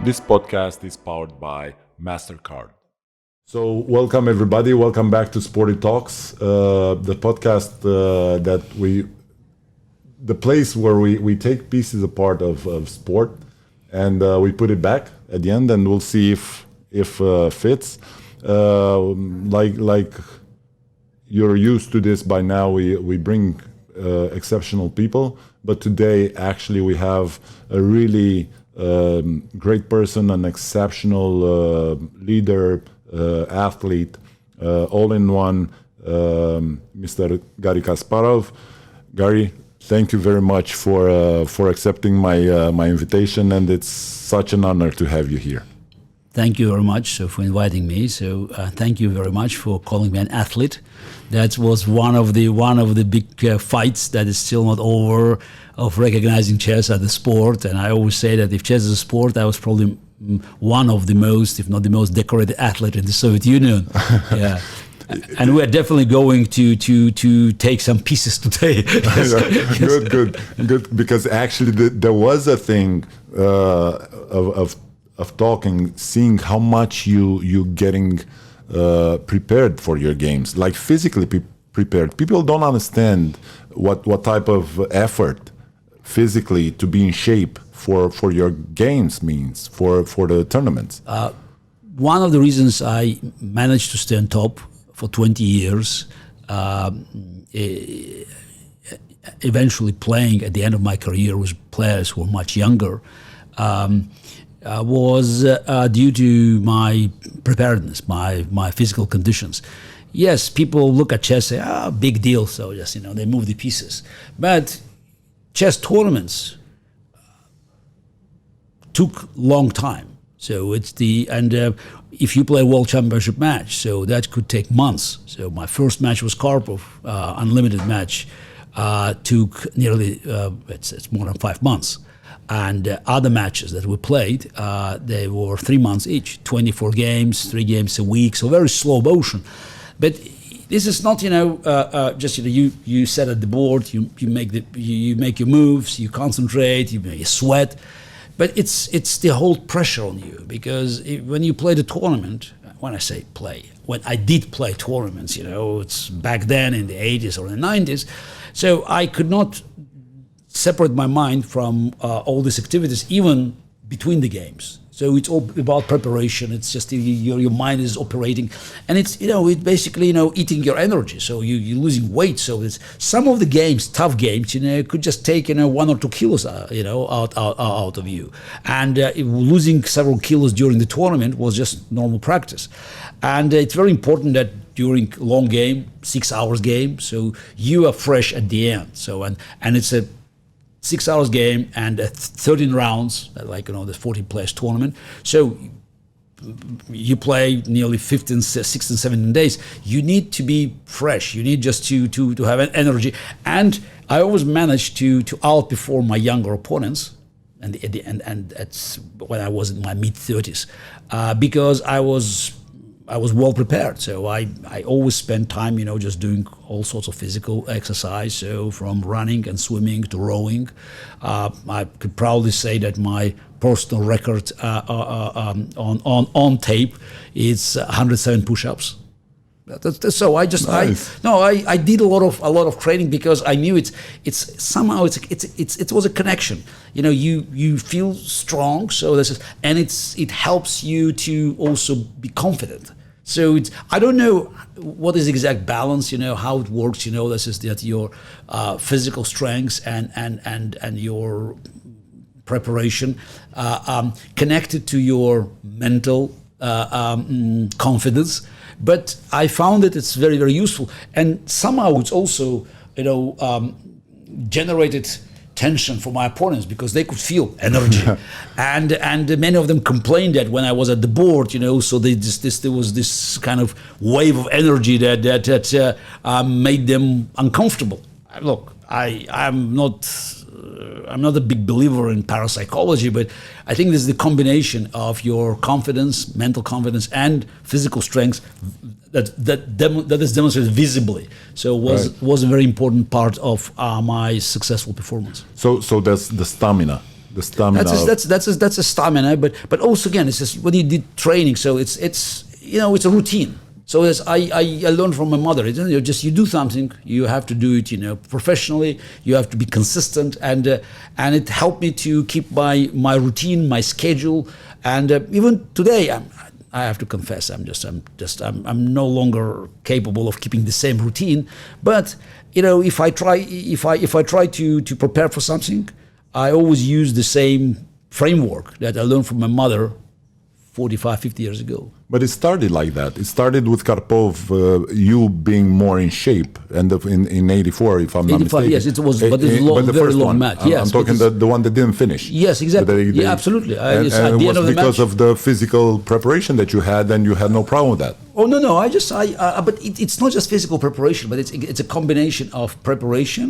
This podcast is powered by Mastercard. So, welcome everybody. Welcome back to SportED Talks, the podcast the place where we take pieces apart of sport and we put it back at the end, and we'll see if fits. Like you're used to this by now. We bring exceptional people, but today actually we have a really great person, an exceptional leader, athlete, all in one, Mr. Garry Kasparov. Gary, thank you very much for accepting my invitation, and it's such an honor to have you here. Thank you very much for inviting me. So thank you very much for calling me an athlete. That was one of the big fights that is still not over, of recognizing chess as a sport. And I always say that if chess is a sport, I was probably one of the most, if not the most decorated athlete in the Soviet Union. Yeah. And we're definitely going to take some pieces today. Good. Because actually there was a thing of talking, seeing how much you getting prepared for your games, like physically prepared. People don't understand what type of effort physically to be in shape for your games means for the tournaments. One of the reasons I managed to stay on top for 20 years, eventually playing at the end of my career with players who were much younger, was due to my preparedness, my physical conditions. Yes, people look at chess and say, big deal, so just, they move the pieces. But chess tournaments took long time. So if you play a world championship match, so that could take months. So my first match was Karpov, unlimited match, took nearly, it's more than 5 months. And other matches that we played, they were 3 months each, 24 games, 3 games a week, so very slow motion. But this is not, just you set at the board, you make your moves, you concentrate, you sweat, but it's the whole pressure on you, because when you play the tournament, when I say play, when I did play tournaments, it's back then in the 80s or the 90s, so I could not separate my mind from all these activities, even between the games. So it's all about preparation. It's just your mind is operating, and it's it basically eating your energy. So you're losing weight. So it's some of the games, tough games, could just take 1 or 2 kilos out of you, and losing several kilos during the tournament was just normal practice. And it's very important that during long game, 6 hours game, so you are fresh at the end. So and it's a 6 hours game and 13 rounds, like the 40 players tournament. So you play nearly 16, 17 days. You need to be fresh. You need just to have an energy. And I always managed to outperform my younger opponents. And that's when I was in my mid 30s, because I was well prepared. So I always spent time, just doing all sorts of physical exercise. So from running and swimming to rowing, I could proudly say that my personal record on tape is 107 push-ups. So I just nice. I did a lot of training, because I knew it was a connection. You feel strong, so it helps you to also be confident. So I don't know what is the exact balance, how it works. This is that your physical strengths and your preparation connected to your mental confidence. But I found that it's very, very useful, and somehow it's also generated tension for my opponents, because they could feel energy, and many of them complained that when I was at the board, so there was this kind of wave of energy that made them uncomfortable. Look, I'm not a big believer in parapsychology, but I think this is the combination of your confidence, mental confidence, and physical strength that is demonstrated visibly. So was a very important part of my successful performance. So that's the stamina The stamina. That's a stamina, but also again, it's just when you did training, so it's it's a routine. So as I learned from my mother, you do something, you have to do it, professionally. You have to be consistent, and it helped me to keep my routine, my schedule, and even today, I have to confess, I'm no longer capable of keeping the same routine. But if I try to prepare for something, I always use the same framework that I learned from my mother 45, 50 years ago. But it started like that. It started with Karpov, you being more in shape, and in '84, if I'm not 85, mistaken. yes, it was, but it's a very long match. Yes, I'm talking the one that didn't finish. Yes, exactly. Yeah, absolutely. And it was because of the physical preparation that you had, and you had no problem with that. Oh no, but it's not just physical preparation, but it's a combination of preparation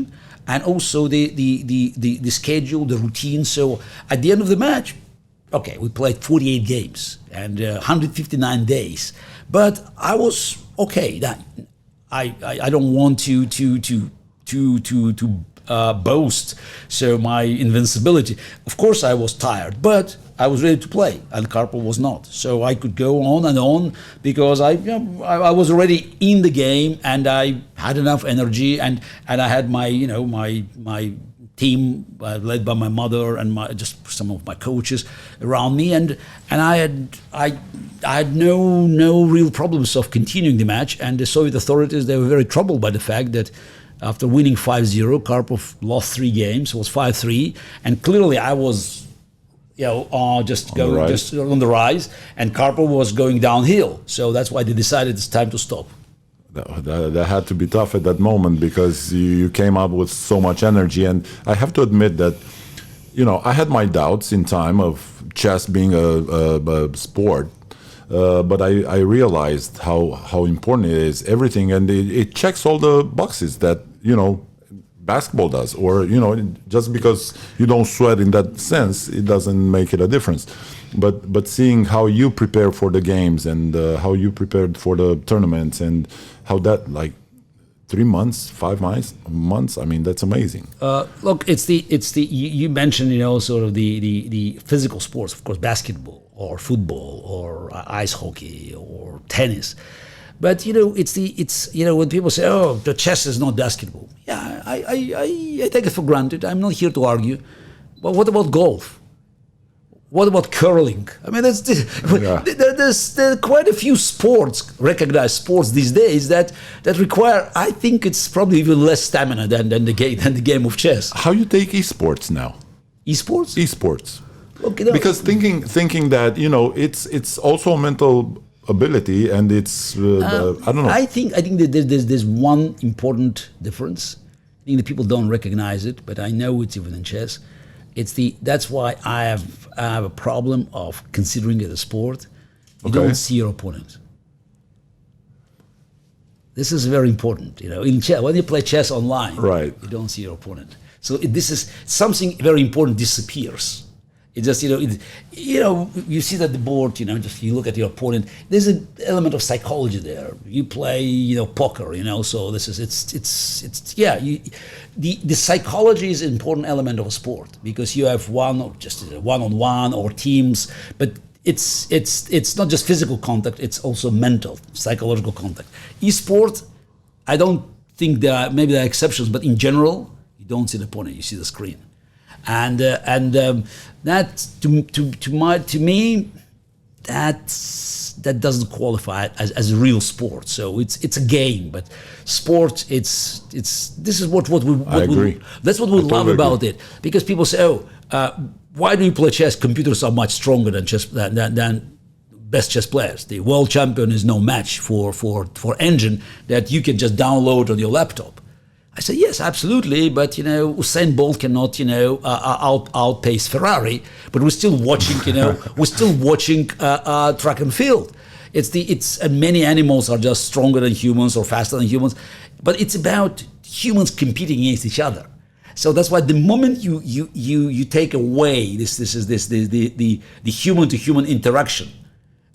and also the schedule, the routine. So at the end of the match, okay, we played 48 games and 159 days, but I was okay. That I don't want to boast so my invincibility. Of course, I was tired, but I was ready to play, and Karpov was not. So I could go on and on because I was already in the game, and I had enough energy, and I had my my team led by my mother and just some of my coaches around me, and I had no real problems of continuing the match. And the Soviet authorities, they were very troubled by the fact that after winning 5-0, Karpov lost 3 games, it was 5-3, and clearly I was just on the rise, and Karpov was going downhill. So that's why they decided it's time to stop. That had to be tough at that moment because you came up with so much energy. And I have to admit that, I had my doubts in time of chess being a sport, but I realized how important it is, everything, and it checks all the boxes that, basketball does, or just because you don't sweat in that sense, it doesn't make it a difference. But seeing how you prepare for the games and how you prepared for the tournaments and how that, like 3 months, 5 months, I mean, that's amazing. Look, it's the you mentioned sort of the physical sports, of course, basketball or football or ice hockey or tennis. But it's when people say, "Oh, the chess is not basketball." Yeah, I take it for granted. I'm not here to argue. But what about golf? What about curling? I mean, there's quite a few recognized sports these days that require. I think it's probably even less stamina than the game of chess. How you take esports now? Esports? Esports. Okay, because thinking that it's also a mental ability, and it's I don't know. I think that there's one important difference. I think that people don't recognize it, but I know it's even in chess. That's why I have a problem of considering it a sport. You don't see your opponent. This is very important. In chess, when you play chess online, right, you don't see your opponent. So this is something very important disappears. It just you see that the board, just you look at your opponent. There's an element of psychology there. You play poker, so this is the psychology is an important element of a sport because you have one-on-one or teams, but it's not just physical contact, it's also mental, psychological contact. Esport, I don't think maybe there are exceptions, but in general, you don't see the opponent, you see the screen. And that to me that doesn't qualify as a real sport. So it's a game, but sport this is what we that's what we love about it, because people say, why do you play chess? Computers are much stronger than best chess players. The world champion is no match for engine that you can just download on your laptop. I said, yes, absolutely, but Usain Bolt cannot outpace Ferrari, but we're still watching track and field. And many animals are just stronger than humans or faster than humans, but it's about humans competing against each other. So that's why the moment you take away the human to human interaction,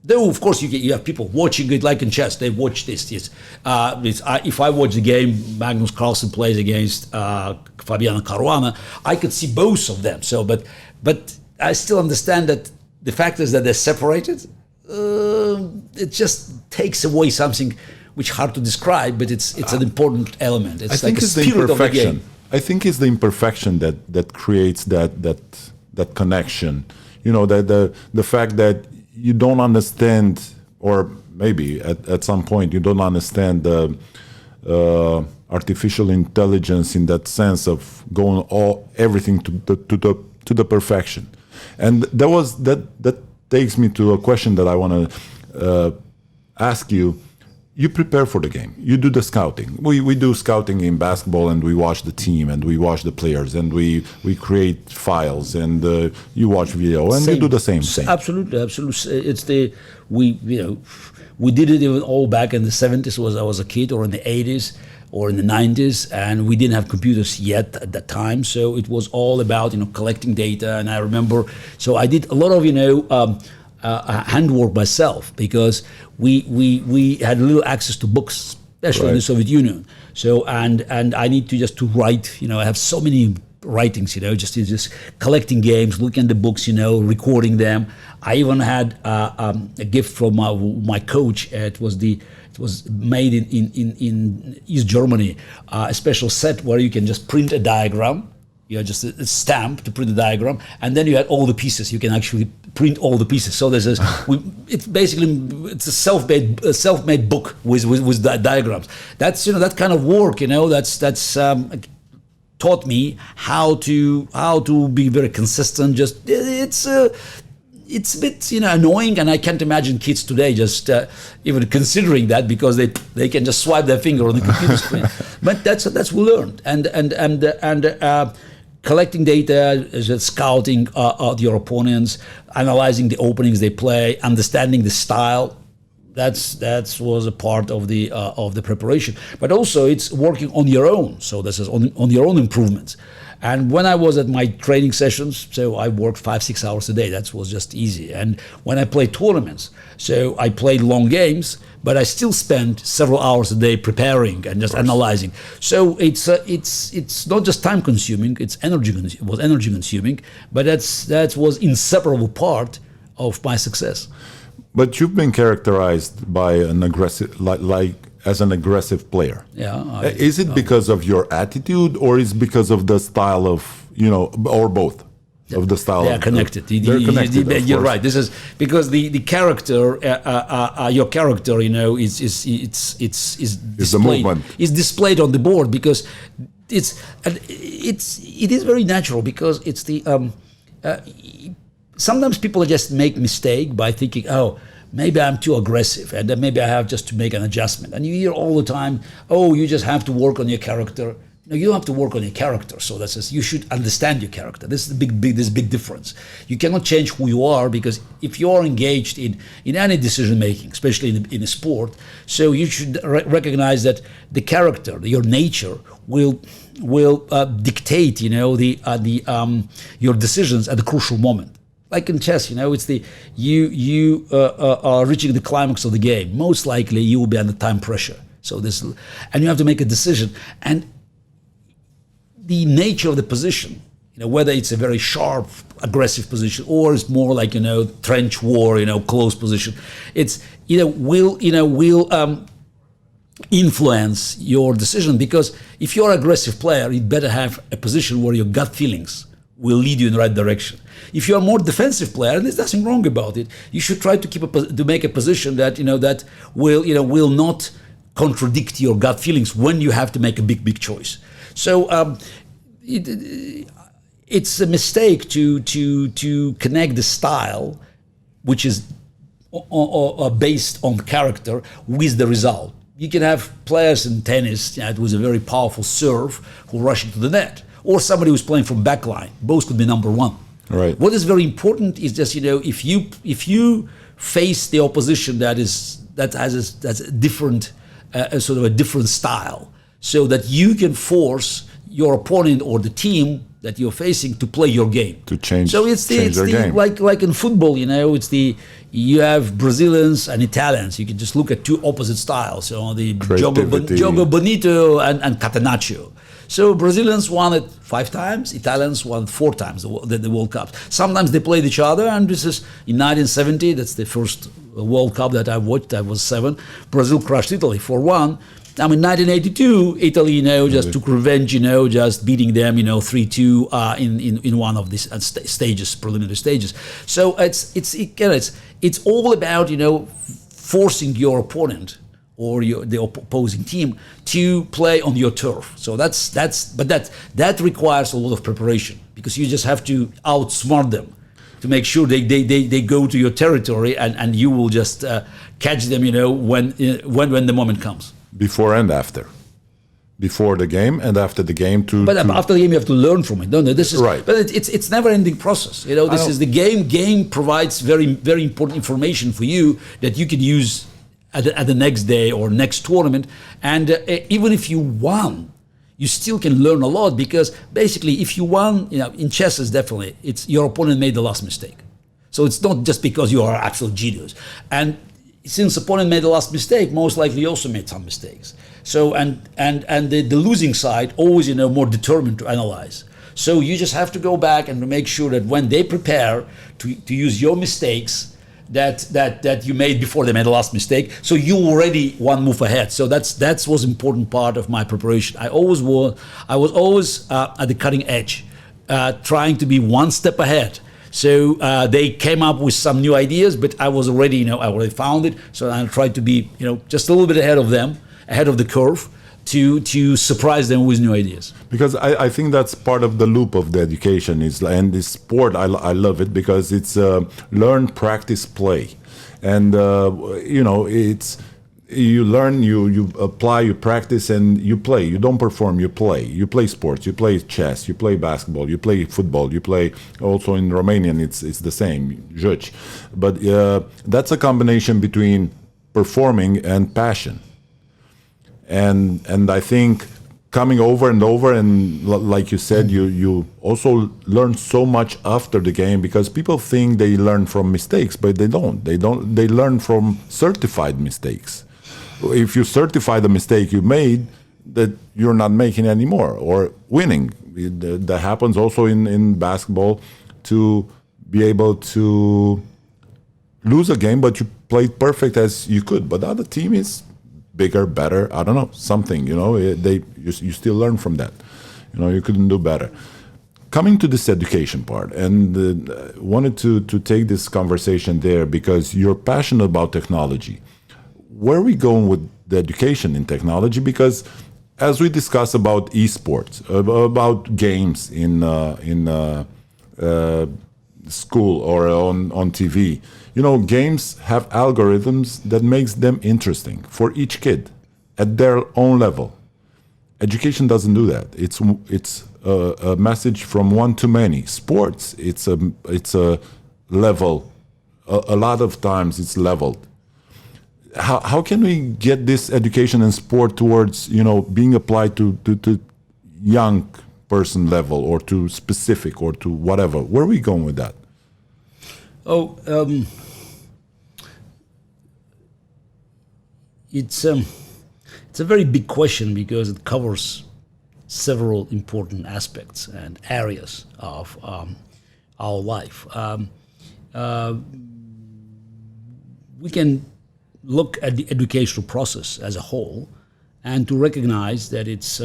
Though, of course, you have people watching it like in chess. They watch this. If I watch the game, Magnus Carlsen plays against Fabiano Caruana, I could see both of them. So, but I still understand that the fact is that they're separated. It just takes away something which is hard to describe, but it's an important element. It's like a spirit of the game. I think it's the imperfection that creates that connection. You know, the fact that you don't understand, or maybe at some point you don't understand the artificial intelligence in that sense of going everything to the perfection. And that takes me to a question that I want to ask you. You prepare for the game. You do the scouting. We do scouting in basketball, and we watch the team, and we watch the players, and we create files, and you watch video, and you do the same thing. Absolutely. It's we did it even all back in the 70s. I was a kid, or in the 80s, or in the 90s, and we didn't have computers yet at that time. So it was all about collecting data. And I remember, so I did a lot of handwork myself, because we had little access to books, especially in the Soviet Union. So and I need to write. I have so many writings. Just collecting games, looking at the books. Recording them. I even had a gift from my coach. It was made in East Germany, a special set where you can just print a diagram. You had just a stamp to print the diagram, and then you had all the pieces. You can actually print all the pieces. So it's a self-made book with diagrams. That's that kind of work. That's taught me how to be very consistent. Just it's a bit annoying, and I can't imagine kids today just even considering that, because they can just swipe their finger on the computer screen. But that's we learned, and collecting data, scouting your opponents, analyzing the openings they play, understanding the style. That was a part of the preparation. But also it's working on your own. So this is on your own improvements. And when I was at my training sessions, so I worked 5-6 hours a day. That was just easy. And when I played tournaments, so I played long games, but I still spent several hours a day preparing and just analyzing. So it's not just time consuming; it was energy consuming. But that was inseparable part of my success. But you've been characterized by an aggressive, as an aggressive player. Yeah. Is it because of your attitude, or is it because of the style of, or both of the style? They are connected. They're connected. You're right. This is because the character, your character, is displayed, the movement. Is displayed on the board, because it is very natural, because it's the sometimes people just make mistake by thinking, oh, maybe I'm too aggressive, and then maybe I have just to make an adjustment. And you hear all the time, oh, you just have to work on your character. No, you don't have to work on your character. So that says you should understand your character. This is this big difference. You cannot change who you are, because if you are engaged in any decision making, especially in a sport, so you should recognize that the character, your nature, will dictate, your decisions at the crucial moment. Like in chess, it's you are reaching the climax of the game. Most likely, you will be under time pressure. So and you have to make a decision. And the nature of the position, whether it's a very sharp, aggressive position, or it's more like trench war, close position, will influence your decision. Because if you're an aggressive player, you better have a position where your gut feelings will lead you in the right direction. If you're a more defensive player, and there's nothing wrong about it, you should try to make a position that that will not contradict your gut feelings when you have to make a big choice. So it's a mistake to connect the style, which is based on character, with the result. You can have players in tennis with a very powerful serve who rush into the net, or somebody who's playing from backline. Both could be number one. Right. What is very important is just if you face the opposition that's a different sort of a different style, so that you can force your opponent or the team that you're facing to play your game. To change, So it's change their game. like in football, you have Brazilians and Italians. You can just look at two opposite styles. So the Creativity. Jogo Bonito and Catenaccio. So Brazilians won it 5 times, Italians won 4 times the World Cups. Sometimes they played each other, and this is in 1970. That's the first World Cup that I watched. I was 7. Brazil crushed Italy 4-1. I mean, 1982, Italy, just took revenge, just beating them, 3-2 in one of these stages, preliminary stages. So it's all about, forcing your opponent or the opposing team to play on your turf. So that requires a lot of preparation, because you just have to outsmart them to make sure they go to your territory, and you will just catch them, when the moment comes. Before and after. Before the game and after the game But after the game, you have to learn from it. No, this is right. But it's never-ending process. This is the game. Game provides very, very important information for you that you can use at the next day or next tournament. And even if you won, you still can learn a lot, because basically, if you won, in chess, is definitely it's your opponent made the last mistake. So it's not just because you are absolute genius. And since opponent made the last mistake, most likely also made some mistakes. So and the losing side always more determined to analyze. So you just have to go back and make sure that when they prepare to use your mistakes that you made before they made the last mistake, so you already one move ahead. So that was important part of my preparation. I was always at the cutting edge, trying to be one step ahead. So they came up with some new ideas, but I was already, I already found it. So I tried to be, just a little bit ahead of them, ahead of the curve, to surprise them with new ideas. Because I think that's part of the loop of the education and this sport. I love it because it's learn, practice, play, and it's. You learn, you apply, you practice, and you play. You don't perform, you play. You play sports, you play chess, you play basketball, you play football, you play also in Romanian, it's the same, juci. But that's a combination between performing and passion. And I think coming over and over, and like you said, you also learn so much after the game, because people think they learn from mistakes, but they don't. They learn from certified mistakes. If you certify the mistake you made, that you're not making anymore, or winning. That happens also in basketball, to be able to lose a game, but you played perfect as you could. But the other team is bigger, better, I don't know, something, you still learn from that. You couldn't do better. Coming to this education part, and wanted to take this conversation there, because you're passionate about technology. Where are we going with the education in technology? Because as we discuss about esports, about games in school or on TV, games have algorithms that makes them interesting for each kid at their own level. Education doesn't do that. It's a message from one to many. Sports, it's a level. A lot of times it's leveled. How can we get this education in sport towards being applied to young person level, or to specific, or to whatever? Where are we going with that? It's a very big question, because it covers several important aspects and areas of our life. We can look at the educational process as a whole, and to recognize that it's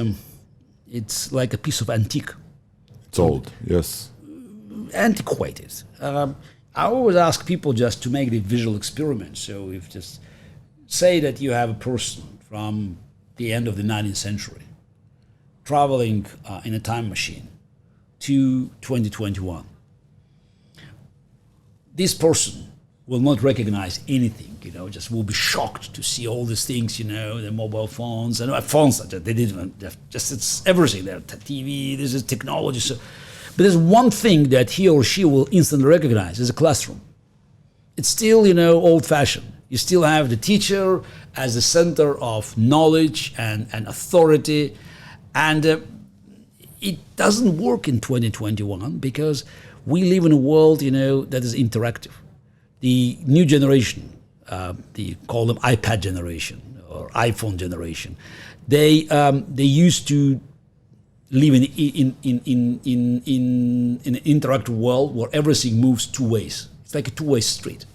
like a piece of antique. It's old, yes. Antiquated. I always ask people just to make the visual experiment. So if just say that you have a person from the end of the 19th century traveling in a time machine to 2021. This person will not recognize anything, just will be shocked to see all these things, the mobile phones, and phones, they didn't, just it's everything there, TV, this is technology. So, but there's one thing that he or she will instantly recognize, is a classroom. It's still, old-fashioned. You still have the teacher as the center of knowledge and authority, and it doesn't work in 2021 because we live in a world, that is interactive. The new generation, they call them iPad generation or iPhone generation. They used to live in an interactive world where everything moves two ways. It's like a two-way street,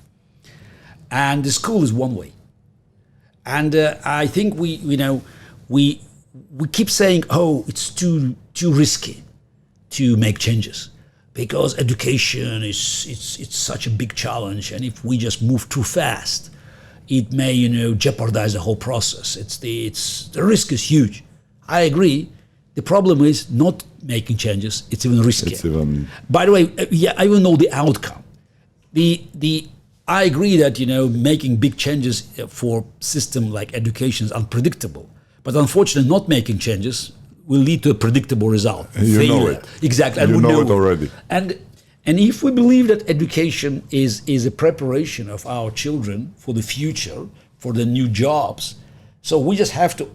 and the school is one way. And I think we keep saying, oh, it's too risky to make changes because education it's such a big challenge, and if we just move too fast, it may jeopardize the whole process. The risk is huge. I agree. The problem is not making changes. It's even riskier. By the way, I even know the outcome. I agree that making big changes for system like education is unpredictable, but unfortunately, not making changes will lead to a predictable result. You know it exactly. You know it already. And if we believe that education is a preparation of our children for the future, for the new jobs, so we just have to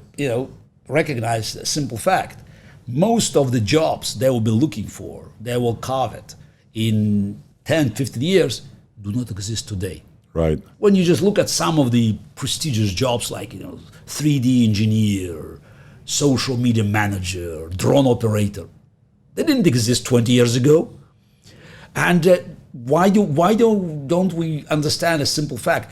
recognize a simple fact: most of the jobs they will be looking for, they will covet in 10, 15 years, do not exist today. Right. When you just look at some of the prestigious jobs like 3D engineer, social media manager, drone operator, they didn't exist 20 years ago. And why don't we understand a simple fact?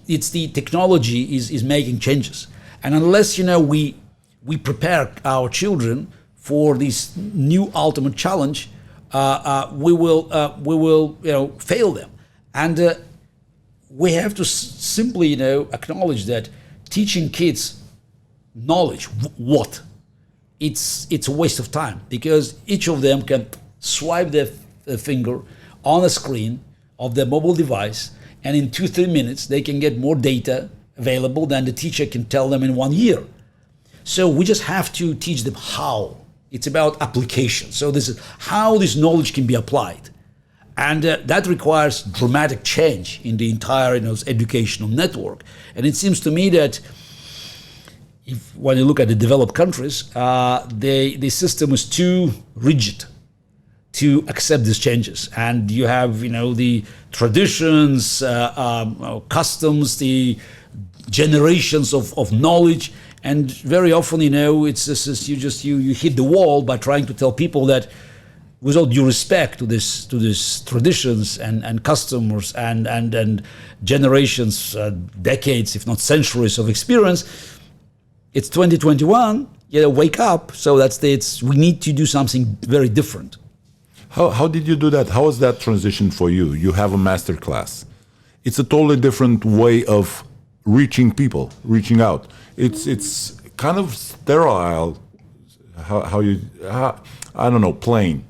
It's the technology is making changes, and unless we prepare our children for this new ultimate challenge, we will fail them. And we have to simply acknowledge that teaching kids knowledge, what it's a waste of time, because each of them can swipe their finger on a screen of their mobile device, and in 2-3 minutes they can get more data available than the teacher can tell them in 1 year. So we just have to teach them how. It's about application. So this is how this knowledge can be applied. And that requires dramatic change in the entire educational network. And it seems to me that when you look at the developed countries, the system is too rigid to accept these changes. And you have the traditions, customs, the generations of knowledge. And very often, it's just you hit the wall by trying to tell people that, with all due respect to these traditions and customers and generations, decades, if not centuries of experience, it's 2021. Wake up. So we need to do something very different. How did you do that? How was that transition for you? You have a master class. It's a totally different way of reaching people, reaching out. It's kind of sterile. I don't know, plain.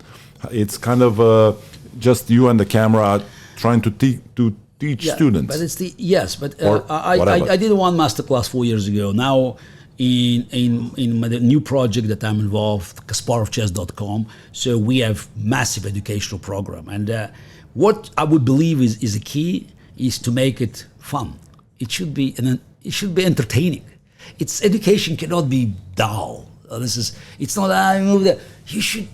It's kind of just you and the camera trying to teach students. But it's I did one masterclass 4 years ago. Now in my new project that I'm involved, KasparovChess.com. So we have massive educational program, and what I would believe is the key is to make it fun. It should be entertaining. Its education cannot be dull. It's not you should.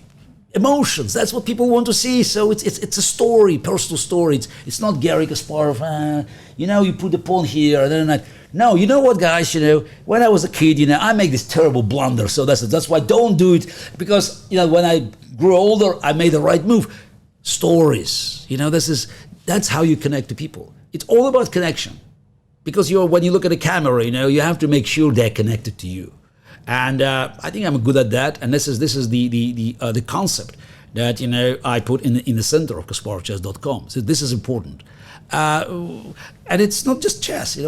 Emotions, that's what people want to see. So it's a story, personal story. It's not Garry Kasparov, you put the pawn here and then no, you know what, guys, when I was a kid, I make this terrible blunder. So that's why don't do it, because when I grew older, I made the right move. Stories, that's how you connect to people. It's all about connection, because when you look at a camera, you have to make sure they're connected to you. And I think I'm good at that. And this is the concept that I put in the center of KasparovChess.com. So this is important, and it's not just chess.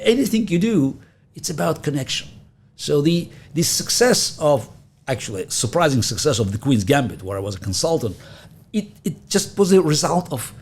Anything you do, it's about connection. So the success of surprising success of the Queen's Gambit, where I was a consultant, it just was a result of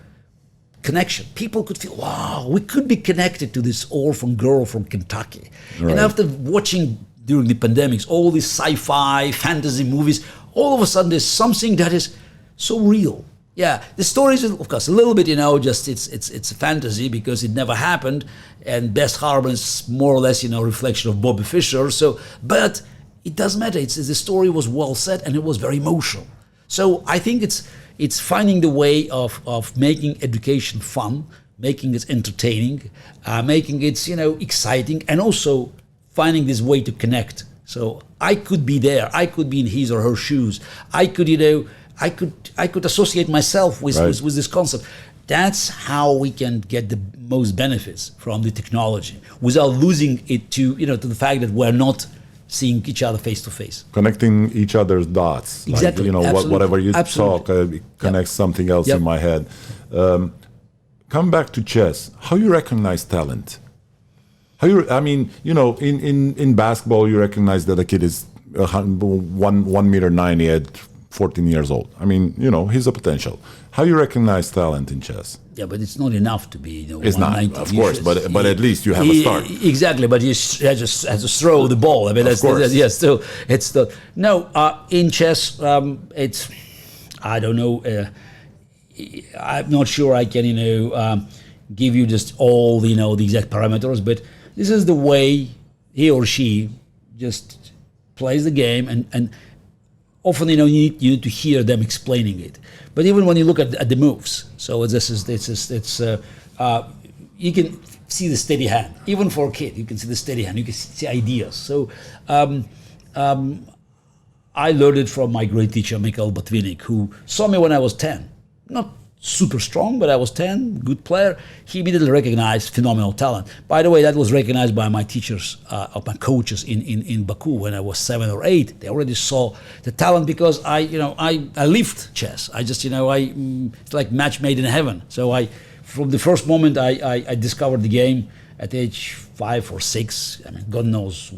connection. People could feel, wow, we could be connected to this orphan girl from Kentucky. Right. And after watching during the pandemics, all these sci-fi, fantasy movies, all of a sudden there's something that is so real. Yeah, the story is, of course, a little bit, just it's a fantasy because it never happened, and Best Harbor is more or less, reflection of Bobby Fischer. So, but it doesn't matter. The story was well set and it was very emotional. So I think it's finding the way of making education fun, making it entertaining, making it exciting, and also finding this way to connect. So I could be there. I could be in his or her shoes. I could I could associate myself with this concept. That's how we can get the most benefits from the technology without losing it to the fact that we're not seeing each other face to face. Connecting each other's dots. Exactly. Like, whatever you talk, it connects something else in my head. Come back to chess. How you recognize talent? In basketball, you recognize that a kid is 1.90 m at 14 years old. He's a potential. How you recognize talent in chess? Yeah, but it's not enough to be. It's not, of course, but at least you have a start. Exactly, but you have to throw the ball. Yes. So it's in chess. It's I don't know. I'm not sure I can give you just all the exact parameters, but this is the way he or she just plays the game, and often you need to hear them explaining it. But even when you look at the moves, so you can see the steady hand. Even for a kid, you can see the steady hand. You can see ideas. So I learned it from my great teacher Mikhail Botvinnik, who saw me when I was 10. Not super strong, but I was 10, good player. He immediately recognized phenomenal talent. By the way, that was recognized by my teachers, my coaches in Baku when I was 7 or 8. They already saw the talent because I lived chess. It's like match made in heaven. So from the first moment I discovered the game at age 5 or 6. God knows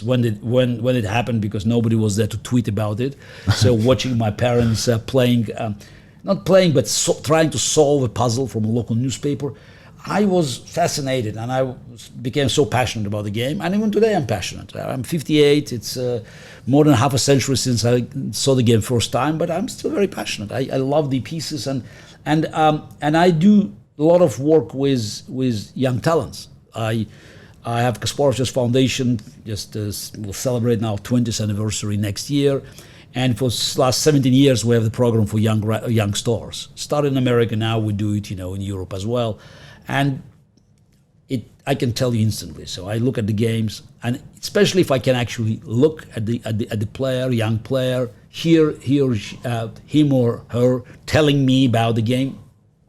when it happened, because nobody was there to tweet about it. So watching my parents playing. Not playing, but trying to solve a puzzle from a local newspaper. I was fascinated, and I became so passionate about the game. And even today, I'm passionate. I'm 58. It's more than half a century since I saw the game first time, but I'm still very passionate. I love the pieces, and I do a lot of work with young talents. I have Kasparov Chess Foundation. We'll celebrate now 20th anniversary next year. And for the last 17 years, we have the program for young stars. Started in America, now we do it, in Europe as well. And I can tell you instantly. So I look at the games, and especially if I can actually look at the player, young player, hear him or her telling me about the game.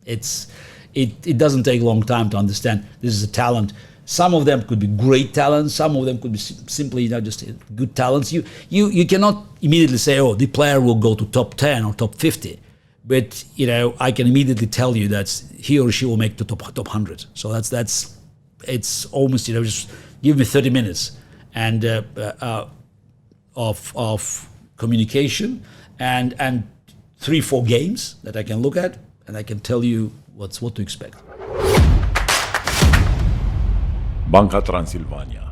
It doesn't take a long time to understand this is a talent. Some of them could be great talents. Some of them could be simply just good talents. You cannot immediately say, oh, the player will go to top 10 or top 50. But I can immediately tell you that he or she will make the top 100. So it's almost just give me 30 minutes and of communication and 3-4 games that I can look at, and I can tell you what to expect. Banca Transilvania,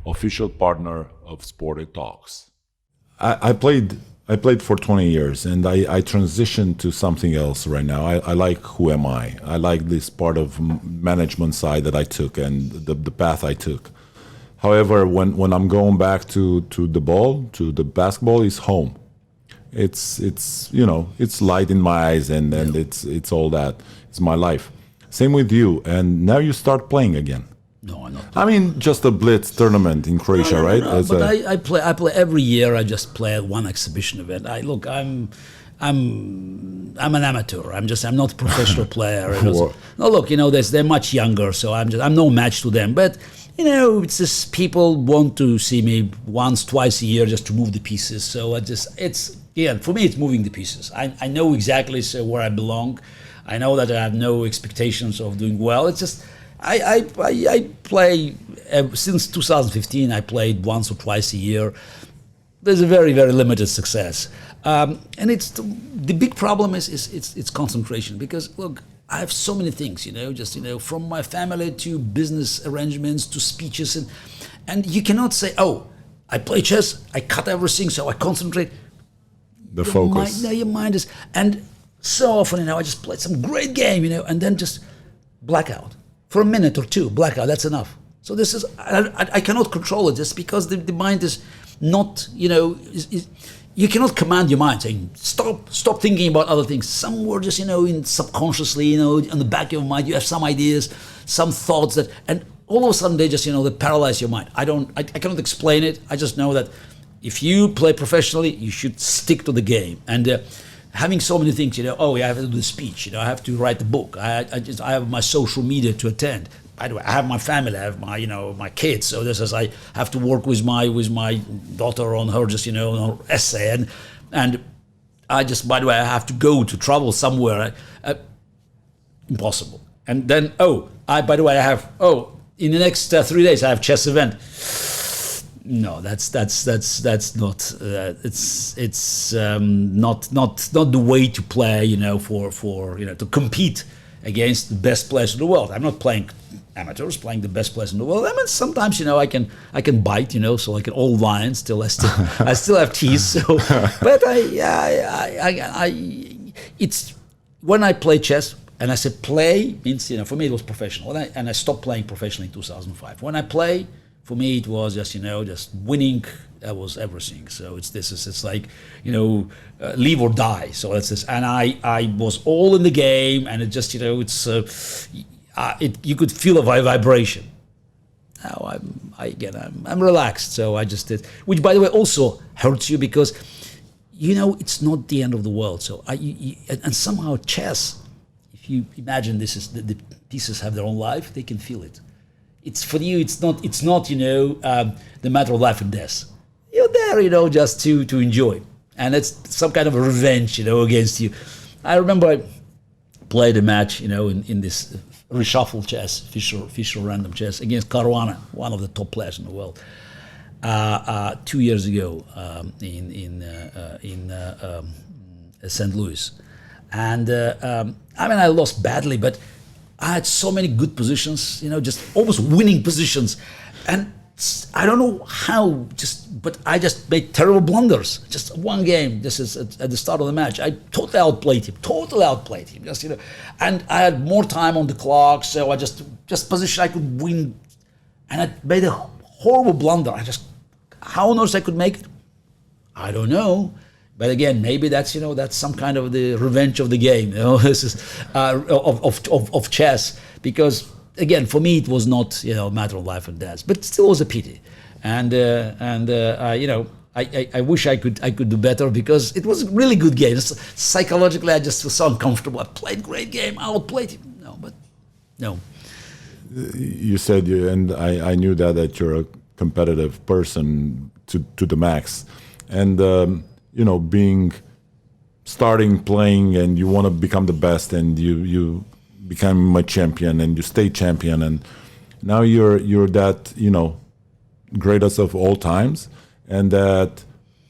official partner of SportED Talks. I played for 20 years, and I transitioned to something else right now. I like who am I. I like this part of management side that I took and the path I took. However, when I'm going back to the basketball, is home. It's light in my eyes, and it's all that. It's my life. Same with you. And now you start playing again. No, I'm not. Just a blitz tournament in Croatia, right? But I play every year. I just play at one exhibition event. I'm an amateur. I'm not a professional player. They're much younger, so I'm no match to them. But it's just people want to see me once, twice a year just to move the pieces. So for me, it's moving the pieces. I know exactly where I belong. I know that I have no expectations of doing well. It's just. I play since 2015. I played once or twice a year. There's a very, very limited success, and it's the big problem is concentration, because look, I have so many things, from my family to business arrangements to speeches, and you cannot say, oh, I play chess, I cut everything, so I concentrate. The focus. Your mind is, and so often, I just played some great game, and then just blackout. For a minute or two, blackout, that's enough. So this is, I cannot control it just because the mind is not, you cannot command your mind saying, stop thinking about other things. Somewhere just, in subconsciously, on the back of your mind, you have some ideas, some thoughts and all of a sudden they just, they paralyze your mind. I cannot explain it. I just know that if you play professionally, you should stick to the game. And having so many things, I have to do the speech, I have to write the book. I have my social media to attend. By the way, I have my family, I have my, my kids. So this is, I have to work with my daughter on her, just, on her essay. And I just, by the way, I have to go to travel somewhere. Impossible. And then, by the way, I have, in the next 3 days, I have chess event. No, that's not. It's not the way to play. For to compete against the best players in the world. I'm not playing amateurs, playing the best players in the world. I mean, sometimes I can bite. So like an old lion. I still have teeth. So, but it's when I play chess. And I said play means, for me it was professional. And I stopped playing professionally in 2005. When I play, for me it was just, just winning. That was everything. So it's like, live or die. So that's this. And I was all in the game, and it just, you could feel a vibration. Now I'm relaxed. So I just did, which by the way also hurts you because, it's not the end of the world. So and somehow chess. You imagine this is the pieces have their own life, they can feel it. It's for you, it's not the matter of life and death. You're there, just to enjoy. And it's some kind of a revenge, against you. I remember I played a match, in this reshuffle chess, Fischer random chess, against Caruana, one of the top players in the world, 2 years ago in St. Louis. And I lost badly, but I had so many good positions, just almost winning positions. And I don't know how, but I just made terrible blunders. Just one game, this is at the start of the match. I totally outplayed him, just, and I had more time on the clock, so I just position I could win. And I made a horrible blunder. How on earth I could make it? I don't know. But again, maybe that's that's some kind of the revenge of the game, This is of chess. Because again, for me, it was not a matter of life and death, but it still was a pity. And I wish I could do better because it was a really good game. Psychologically, I just was so uncomfortable. I played great game, I outplayed him. No. You said and I knew that you're a competitive person to the max, and. Starting playing and you want to become the best and you become my champion and you stay champion and now you're that, greatest of all times and that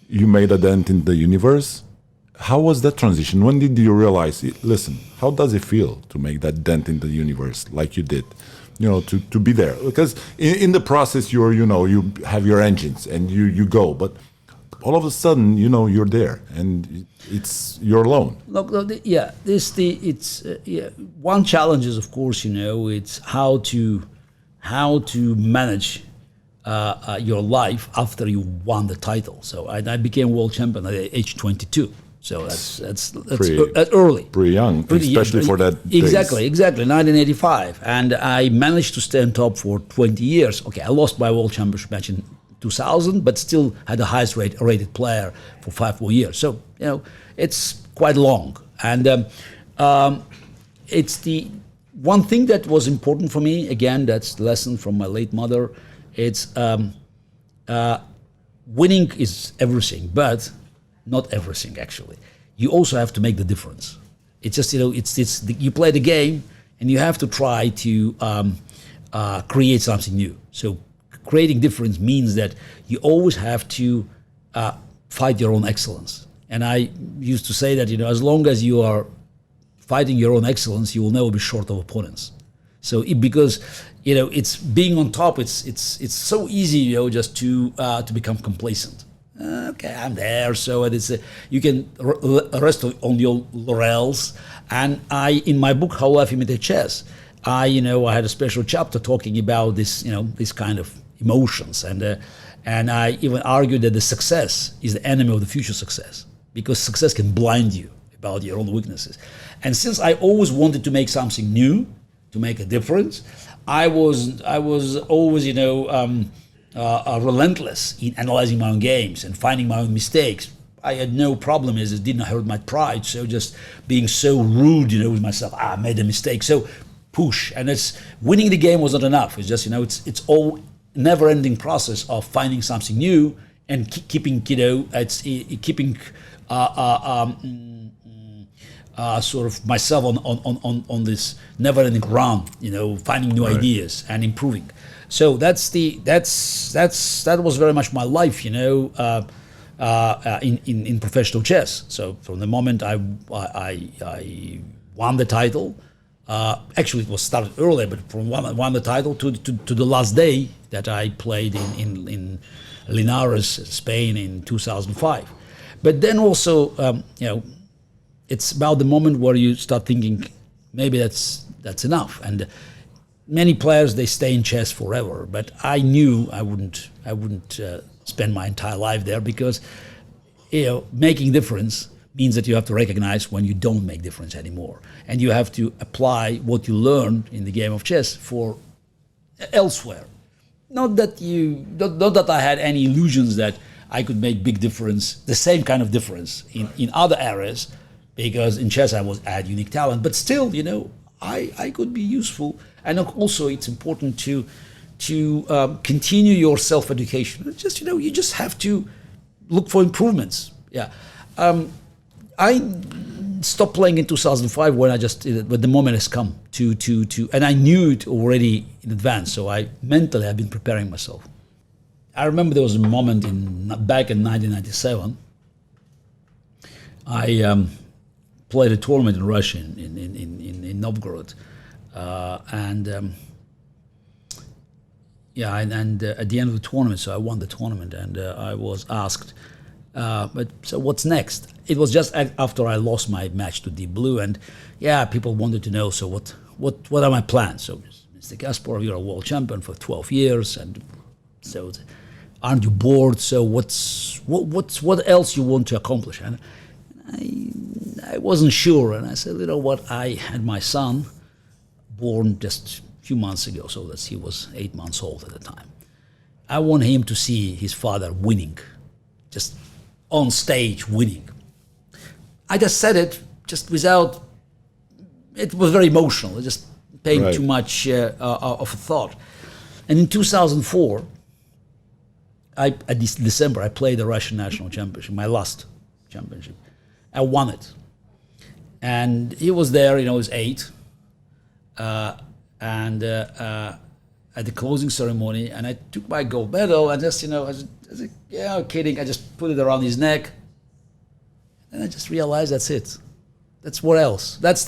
you made a dent in the universe. How was that transition? When did you realize, listen, how does it feel to make that dent in the universe like you did? To be there? Because in the process you have your engines and you go, but all of a sudden, you're there, and you're alone. Look, one challenge is, of course, it's how to manage your life after you won the title. So I became world champion at age 22. So that's early, pretty young, especially for that. Exactly, 1985, and I managed to stay on top for 20 years. Okay, I lost my world championship match in 2000, but still had the highest rated player for 5 more years. So, it's quite long. And it's the one thing that was important for me, again, that's the lesson from my late mother. It's winning is everything, but not everything, actually. You also have to make the difference. It's just, you play the game and you have to try to create something new. So creating difference means that you always have to fight your own excellence. And I used to say that, as long as you are fighting your own excellence, you will never be short of opponents. So because, it's being on top, it's so easy, just to become complacent. Okay, I'm there, so you can rest on your laurels. And in my book, How Life Imitates Chess, I had a special chapter talking about this, this kind of emotions. And And I even argued that the success is the enemy of the future success, because success can blind you about your own weaknesses. And since I always wanted to make something new, to make a difference, I was always, relentless in analyzing my own games and finding my own mistakes. I had no problem as it didn't hurt my pride. So just being so rude, with myself, I made a mistake. So push, and it's winning the game was not enough. It's just, it's all never-ending process of finding something new and keeping, keeping sort of myself on this never-ending run, finding new ideas and improving. So that was very much my life, in professional chess. So from the moment I won the title, actually it was started earlier, but from won the title to the last day that I played in Linares, Spain in 2005. But then also, it's about the moment where you start thinking, maybe that's enough. And many players, they stay in chess forever, but I knew I wouldn't spend my entire life there, because making difference means that you have to recognize when you don't make difference anymore, and you have to apply what you learned in the game of chess for elsewhere. Not that I had any illusions that I could make big difference, the same kind of difference in other areas, because in chess I had unique talent, but still, I could be useful. And also it's important to continue your self-education. Just, you just have to look for improvements. Yeah. I stopped playing in 2005 when the moment has come to, and I knew it already in advance. So I mentally have been preparing myself. I remember there was a moment back in 1997. I played a tournament in Russia in Novgorod, and at the end of the tournament, so I won the tournament, and I was asked, so what's next? It was just after I lost my match to Deep Blue, and people wanted to know, so what are my plans? So, Mr. Kasparov, you're a world champion for 12 years, and so aren't you bored? So what else you want to accomplish? And I wasn't sure, and I said, I had my son born just a few months ago, so he was 8 months old at the time. I want him to see his father winning, just on stage winning. I just said it just without, it was very emotional, I just paid too much of a thought. And in 2004, December, I played the Russian National Championship, my last championship. I won it. And he was there, he was 8. And at the closing ceremony, and I took my gold medal, and just, kidding, I just put it around his neck. And I just realized that's it. That's what else? That's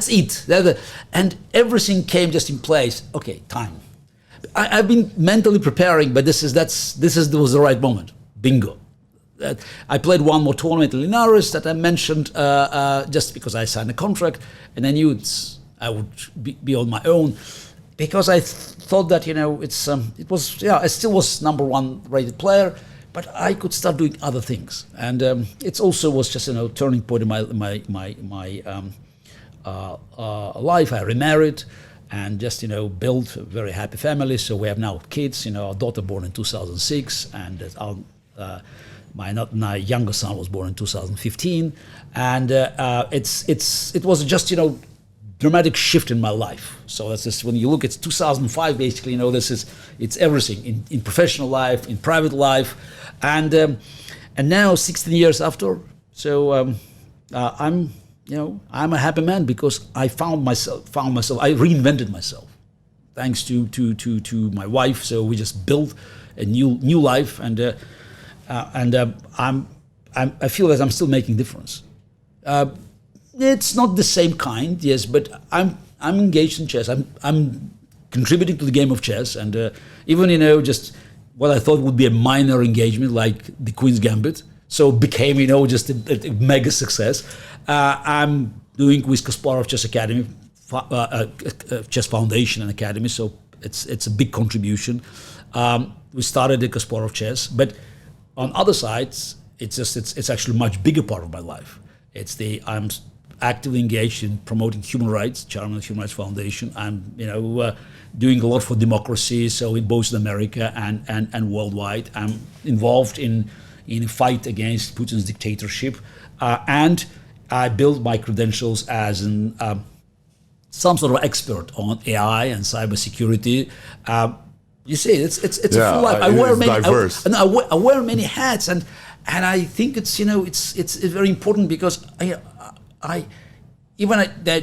it. And everything came just in place. Okay, time. I've been mentally preparing, but this was the right moment. Bingo. I played one more tournament in Linares that I mentioned just because I signed a contract, and I knew I would be on my own, because I thought that I still was number 1 rated player, but I could start doing other things, and it also was just turning point in my life. I remarried and just built a very happy family. So we have now kids. Our daughter born in 2006, and my younger son was born in 2015, and it was just dramatic shift in my life. So that's just, when you look at 2005, basically, it's everything in professional life, in private life, and now 16 years after, so I'm a happy man, because I found myself, I reinvented myself, thanks to my wife. So we just built a new life, and I feel that I'm still making difference. It's not the same kind, yes, but I'm engaged in chess. I'm contributing to the game of chess, and even just what I thought would be a minor engagement, like the Queen's Gambit, so became just a mega success. I'm doing with Kasparov Chess Academy, Chess Foundation and Academy, so it's a big contribution. We started the Kasparov chess, but on other sides, it's actually a much bigger part of my life. I'm actively engaged in promoting human rights, chairman of the Human Rights Foundation. I'm doing a lot for democracy, so in both America and worldwide. I'm involved in a fight against Putin's dictatorship, and I built my credentials as some sort of expert on AI and cybersecurity. You see, it's a full life. I wear many hats, and I think it's very important because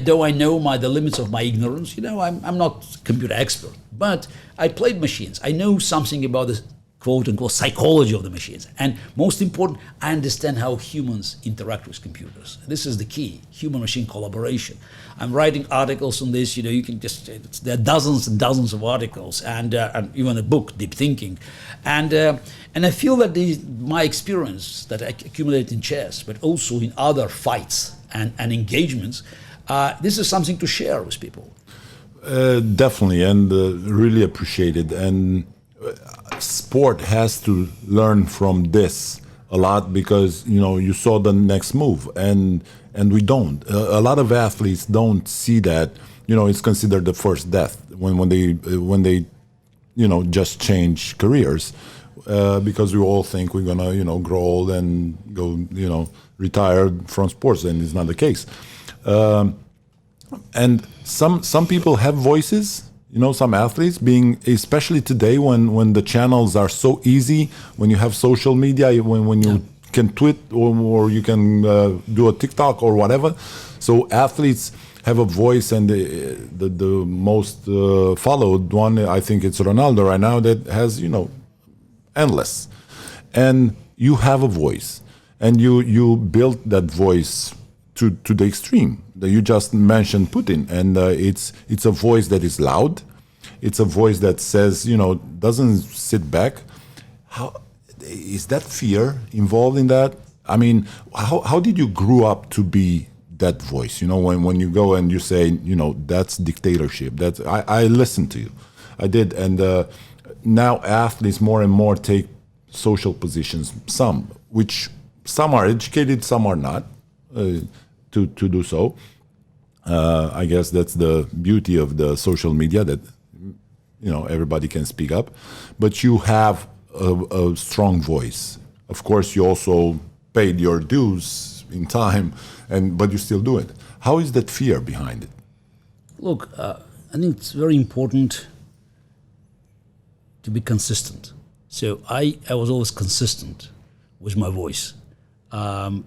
though I know the limits of my ignorance, I'm not a computer expert, but I played machines. I know something about the quote-unquote psychology of the machines. And most important, I understand how humans interact with computers. This is the key, human-machine collaboration. I'm writing articles on this, you can there are dozens and dozens of articles, and even a book, Deep Thinking. And I feel that my experience that I accumulated in chess, but also in other fights and engagements, this is something to share with people. Definitely, and really appreciate it. And sport has to learn from this a lot because you saw the next move, and we don't. A lot of athletes don't see that. It's considered the first death when they just change careers, because we all think we're gonna grow old and go retire from sports, and it's not the case. And some people have voices. Some athletes, especially today when the channels are so easy, when you have social media, when you can tweet or you can do a TikTok or whatever. So athletes have a voice, and the most followed one, I think it's Ronaldo right now, that has endless. And you have a voice, and you built that voice to the extreme. You just mentioned Putin, and it's a voice that is loud. It's a voice that says, doesn't sit back. How is that fear involved in that? I mean, how did you grow up to be that voice? When you go and you say, that's dictatorship. That's I listened to you, I did, and now athletes more and more take social positions. Some are educated, some are not. To do so. I guess that's the beauty of the social media, that everybody can speak up, but you have a strong voice. Of course, you also paid your dues in time, but you still do it. How is that fear behind it? Look, I think it's very important to be consistent. So I was always consistent with my voice, and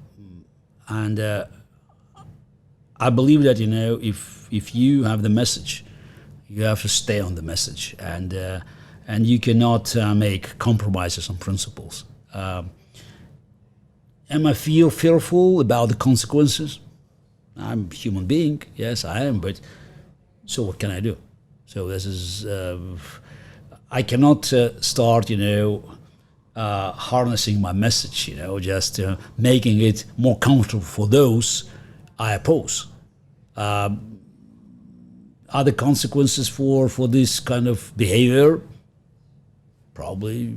I believe that if you have the message, you have to stay on the message, and you cannot make compromises on principles. Am I fearful about the consequences? I'm a human being, yes, I am, but so what can I do? So this is I cannot start harnessing my message, just making it more comfortable for those I oppose. Are there consequences for this kind of behavior? Probably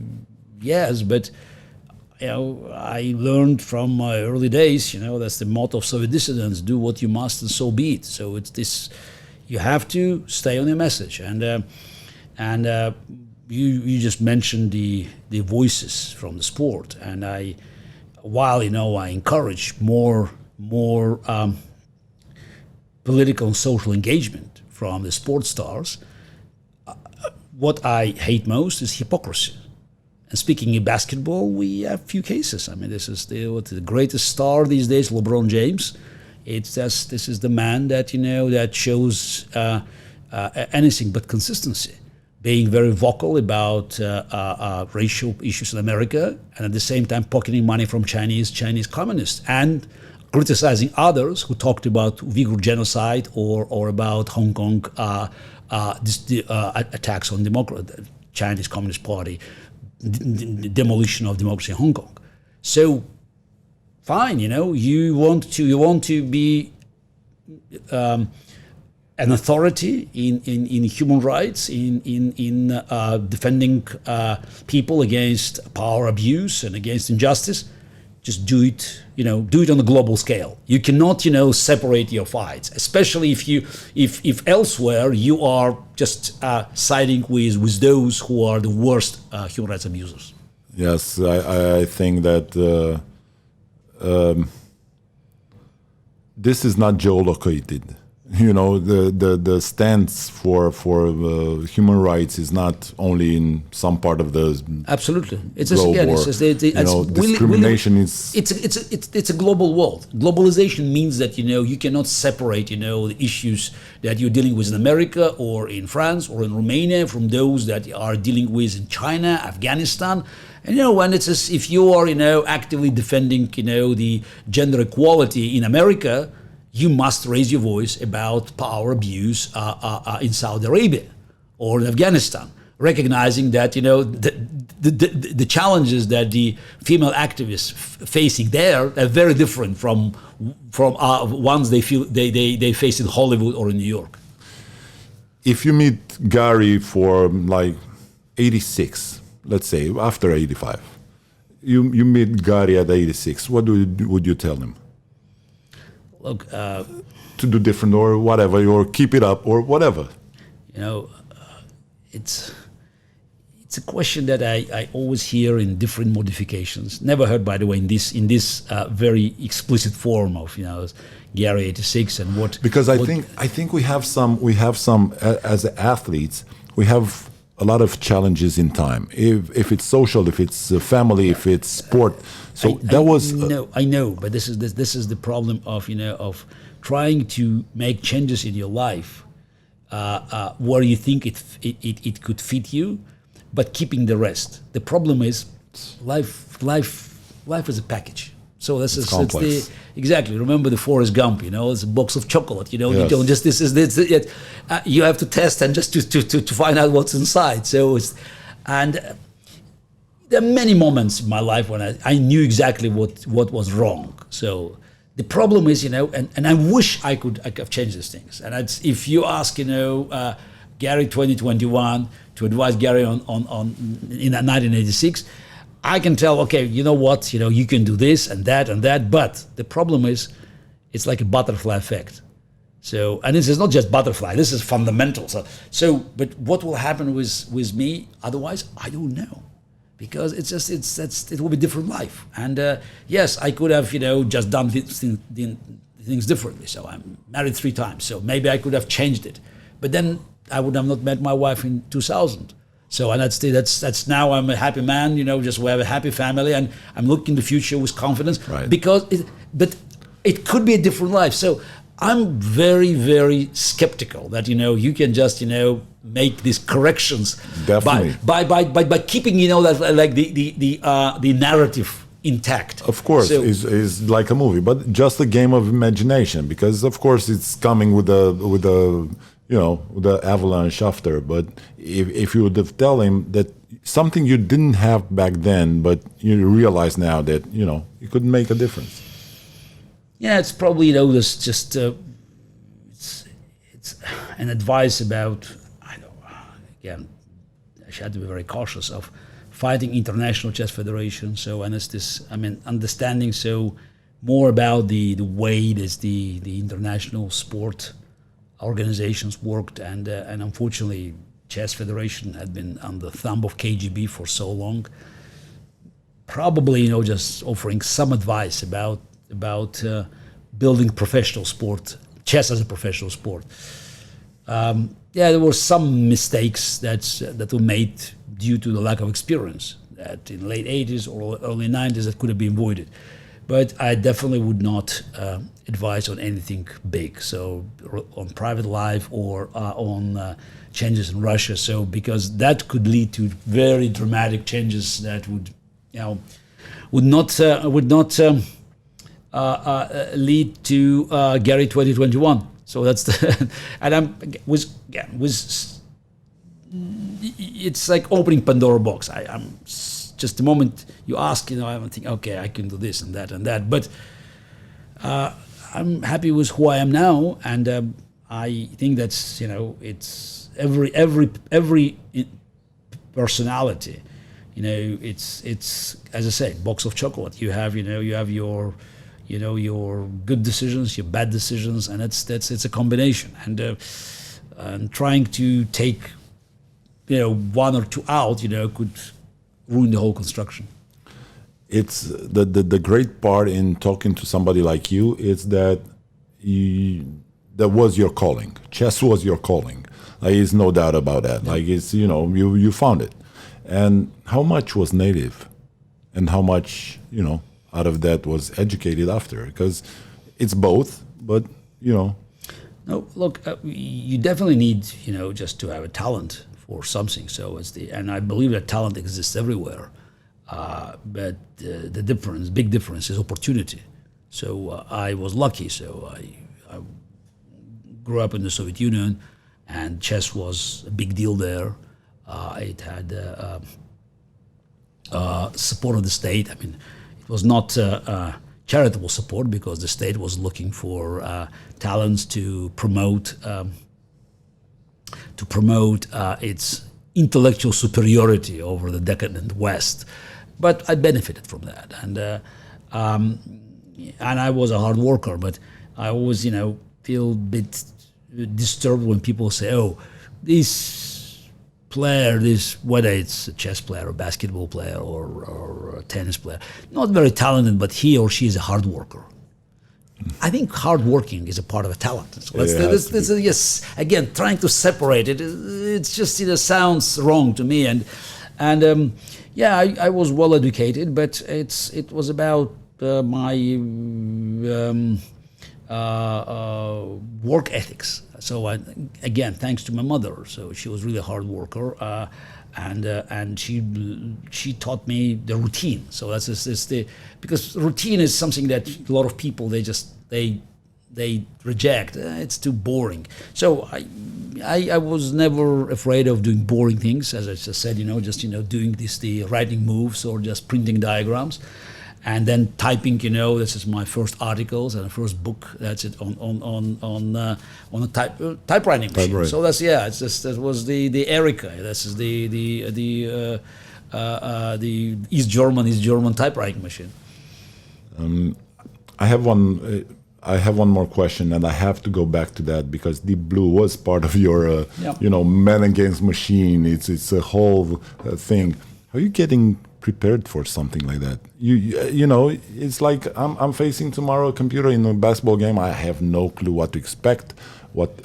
yes, but I learned from my early days, that's the motto of Soviet dissidents: do what you must and so be it. So it's this, you have to stay on your message, and you just mentioned the voices from the sport, and while I encourage more political and social engagement from the sports stars, what I hate most is hypocrisy. And speaking in basketball, we have few cases. I mean, this is the greatest star these days, LeBron James. This is the man that that shows anything but consistency, being very vocal about racial issues in America, and at the same time pocketing money from Chinese communists, and criticizing others who talked about Uyghur genocide or about Hong Kong attacks on the Chinese Communist Party, demolition of democracy in Hong Kong. So, fine, you want to be an authority in human rights, in defending people against power abuse and against injustice. Just do it, do it on a global scale. You cannot, separate your fights, especially if elsewhere you are just siding with those who are the worst human rights abusers. Yes, I think that this is not geolocated. The stance for human rights is not only in some part of the absolutely. It's globe. Discrimination is. It's a global world. Globalization means that you cannot separate the issues that you're dealing with in America or in France or in Romania from those that you are dealing with in China, Afghanistan. And when it's if you are actively defending the gender equality in America, you must raise your voice about power abuse in Saudi Arabia or in Afghanistan, recognizing that the challenges that the female activists facing there are very different from ones they face in Hollywood or in New York. If you meet Garry for like 86, let's say after 85, you meet Garry at 86, what would you tell him? Look, to do different or whatever, or keep it up or whatever. It's a question that I always hear in different modifications. Never heard, by the way, in this very explicit form of Garry 86 and what. Because I think we have some as athletes, we have a lot of challenges in time. If it's social, if it's family, if it's sport. So I know, but this is the problem of of trying to make changes in your life where you think it could fit you, but keeping the rest. The problem is life is a package. So it's complex. Exactly. Remember the Forrest Gump. It's a box of chocolate. Yes. You don't just you have to test and just to find out what's inside. So there are many moments in my life when I knew exactly what was wrong. So the problem is, and I wish I could have changed these things. And if you ask, Garry 2021 to advise Garry on in 1986, I can tell, okay, you know what, you can do this and that. But the problem is, it's like a butterfly effect. So, and this is not just butterfly, this is fundamental. But what will happen with me otherwise, I don't know. Because it will be different life. And yes, I could have, just done things differently. So I'm married 3 times. So maybe I could have changed it. But then I would have not met my wife in 2000. So, and that's now I'm a happy man, just we have a happy family, and I'm looking the future with confidence. Right. But it could be a different life. So I'm very, very skeptical that, you can just, make these corrections. Definitely. by keeping, that like the narrative intact. Of course, so, is like a movie, but just a game of imagination, because of course it's coming with the avalanche after. But if you would have tell him that something you didn't have back then, but you realize now that you could make a difference. Yeah, it's probably this just it's an advice about again, I should have to be very cautious of fighting International Chess Federation. So, and it's this, understanding more about the way that the international sport organizations worked, and unfortunately, Chess Federation had been on the thumb of KGB for so long. Probably, just offering some advice about building professional sport, chess as a professional sport. There were some mistakes that were made due to the lack of experience, that in late 80s or early 90s that could have been avoided. But I definitely would not advise on anything big, so on private life or on changes in Russia. So because that could lead to very dramatic changes that would not lead to Garry 2021. So that's it's like opening Pandora box. I'm just the moment you ask, I think, okay, I can do this and that and that. But I'm happy with who I am now, and I think that's, it's every personality, it's as I say, box of chocolate. You have your good decisions, your bad decisions, and it's a combination. And trying to take one or two out, could ruin the whole construction. It's the great part in talking to somebody like you is that that was your calling. Chess was your calling. Like, there's no doubt about that. Like, it's, you found it. And how much was native, and how much out of that was educated after? Because it's both, but No, look, you definitely need just to have a talent for something. So and I believe that talent exists everywhere. But the big difference is opportunity. So I was lucky. So I grew up in the Soviet Union, and chess was a big deal there. It had support of the state. I mean, it was not charitable support, because the state was looking for talents to promote its intellectual superiority over the decadent West. But I benefited from that, and I was a hard worker. But I always, feel a bit disturbed when people say, "Oh, this player, whether it's a chess player, or basketball player, or a tennis player, not very talented, but he or she is a hard worker." I think hard working is a part of a talent. So yes, again, trying to separate it, it's just sounds wrong to me. I was well educated, but it was about my work ethics. So again, thanks to my mother. So she was really a hard worker, and she taught me the routine. So because routine is something that a lot of people they reject. It's too boring. So I was never afraid of doing boring things, as I just said. Doing the writing moves, or just printing diagrams, and then typing. This is my first articles and first book. That's it on a typewriting machine. Right. So that was the Erica. This is the East German typewriting machine. I have one more question, and I have to go back to that, because Deep Blue was part of your, men against machine. It's a whole thing. How are you getting prepared for something like that? It's like I'm facing tomorrow a computer in a basketball game. I have no clue what to expect,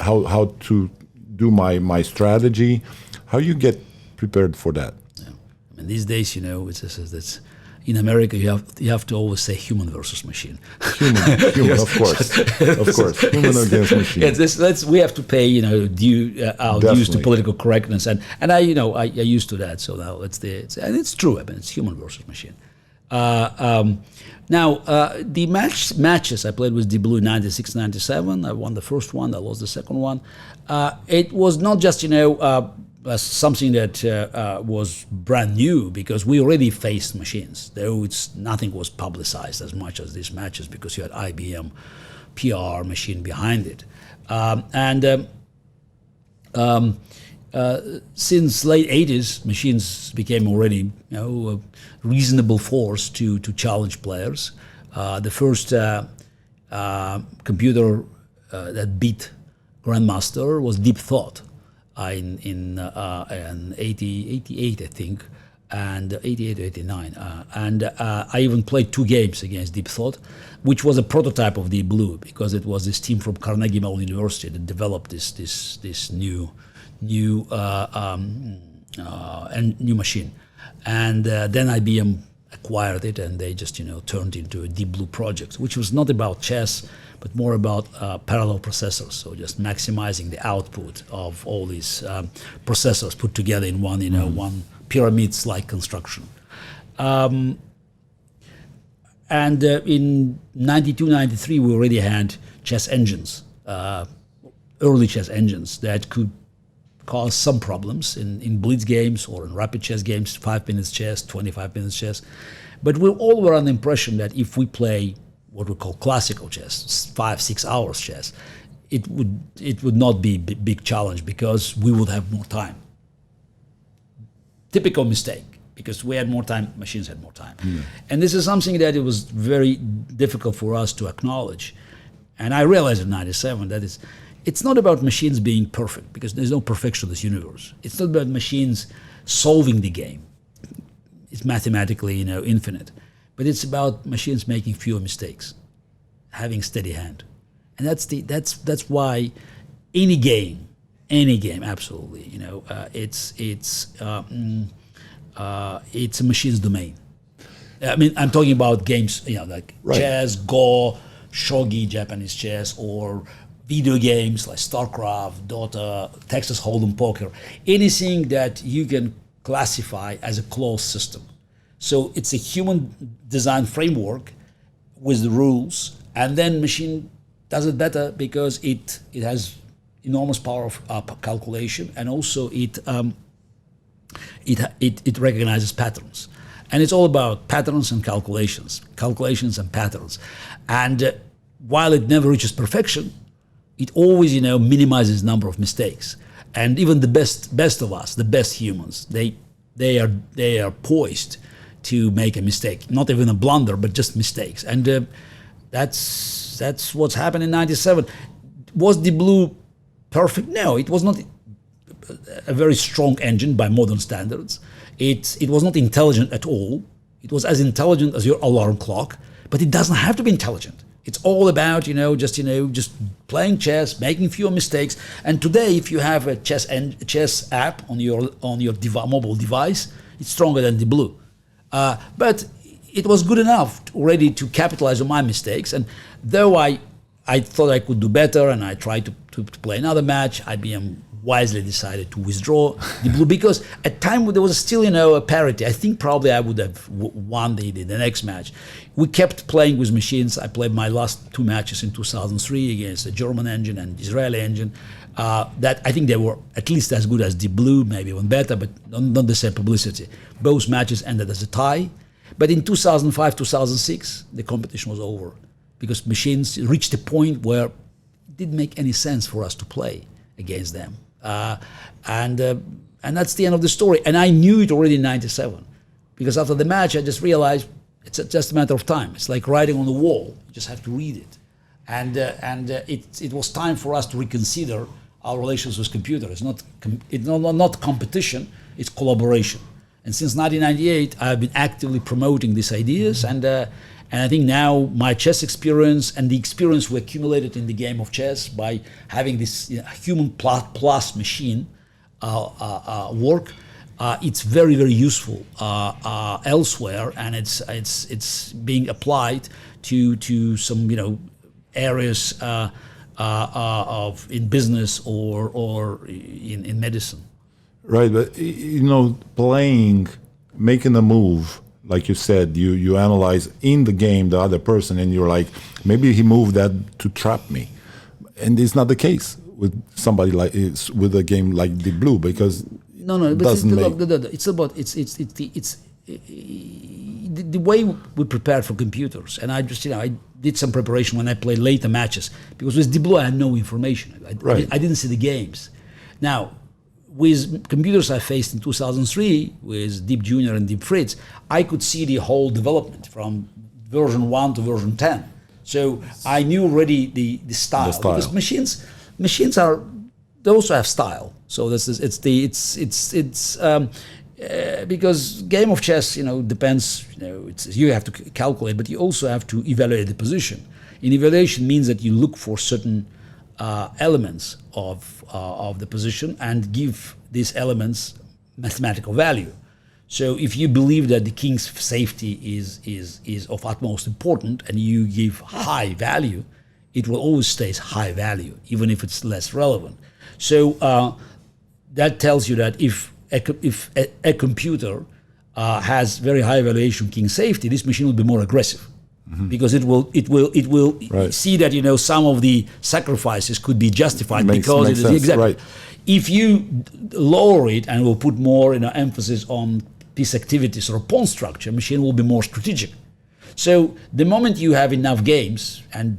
how to do my strategy. How you get prepared for that? Yeah. I mean, these days, it's in America, you have to always say human versus machine. Human, yes. Of course, human against machine. We have to pay, our dues to political correctness, and I used to that. So now and it's true. I mean, it's human versus machine. Now the matches I played with Deep Blue in 96, 97. I won the first one. I lost the second one. It was not just something that was brand new, because we already faced machines, though nothing was publicized as much as these matches, because you had IBM PR machine behind it. Since late 80s, machines became already a reasonable force to challenge players. The first computer that beat Grandmaster was Deep Thought. In 88, I think, and 88 or 89. I even played 2 games against Deep Thought, which was a prototype of Deep Blue, because it was this team from Carnegie Mellon University that developed this new machine. And then IBM acquired it, and they just turned into a Deep Blue project, which was not about chess, but more about parallel processors. So just maximizing the output of all these processors put together in one, one pyramid-like construction. And in 92, 93, we already had chess engines, early chess engines that could cause some problems in blitz games or in rapid chess games, 5 minutes chess, 25 minutes chess. But we all were under the impression that if we play what we call classical chess, 5-6 hours chess, it would not be a big challenge because we would have more time. Typical mistake, because we had more time, machines had more time. And this is something that it was very difficult for us to acknowledge. And I realized in 97 that it's not about machines being perfect, because there's no perfection in this universe. It's not about machines solving the game. It's mathematically, infinite. But it's about machines making fewer mistakes, having steady hand. And that's why any game, absolutely, it's a machine's domain. I mean, I'm talking about games, like chess, Go, shogi, Japanese chess, or video games like StarCraft, Dota, Texas Hold'em poker, anything that you can classify as a closed system. So it's a human design framework with the rules, and then machine does it better because it has enormous power of calculation, and also it recognizes patterns. And it's all about patterns and calculations and patterns. And while it never reaches perfection, it always, minimizes number of mistakes. And even the best of us, the best humans, they are poised to make a mistake, not even a blunder, but just mistakes. And that's what's happened in '97. Was the Blue perfect? No, it was not a very strong engine by modern standards. It was not intelligent at all. It was as intelligent as your alarm clock, but it doesn't have to be intelligent. It's all about, just playing chess, making fewer mistakes. And today, if you have a chess app on your mobile device, it's stronger than the Blue. But it was good enough already to capitalize on my mistakes. And though I thought I could do better, and I tried to play another match, IBM wisely decided to withdraw the Blue, because at time there was still, a parity. I think probably I would have won the next match. We kept playing with machines. I played my last two matches in 2003 against a German engine and Israeli engine. That I think they were at least as good as the Blue, maybe even better, but not the same publicity. Both matches ended as a tie. But in 2005, 2006, the competition was over, because machines reached a point where it didn't make any sense for us to play against them. And that's the end of the story. And I knew it already in '97, because after the match, I just realized it's just a matter of time. It's like writing on the wall. You just have to read it. And it was time for us to reconsider our relations with computers. It's not competition, it's collaboration. And since 1998, I've been actively promoting these ideas. And I think now my chess experience and the experience we accumulated in the game of chess by having this human plus machine work, it's very, very useful elsewhere, and it's being applied to some areas of in business or in medicine. Right, but playing, making a move, like you said, you analyze in the game the other person, and you're like, maybe he moved that to trap me, and it's not the case with somebody with a game like the Blue, because it's the way we prepared for computers. And I just I did some preparation when I played later matches, because with the Blue I had no information. I didn't see the games. Now, with computers I faced in 2003 with Deep Junior and Deep Fritz, I could see the whole development from version 1 to version 10. So I knew already the style. Because machines they also have style. So because game of chess, depends. You have to calculate, but you also have to evaluate the position. And evaluation means that you look for certain elements of the position and give these elements mathematical value. So if you believe that the king's safety is of utmost importance, and you give high value, it will always stay high value, even if it's less relevant. So that tells you that if a computer has very high evaluation king safety, this machine will be more aggressive. Mm-hmm. Because it will right. see that some of the sacrifices could be justified because it is exactly. Right. If you lower it and will put more emphasis on piece activities or pawn structure, machine will be more strategic. So the moment you have enough games, and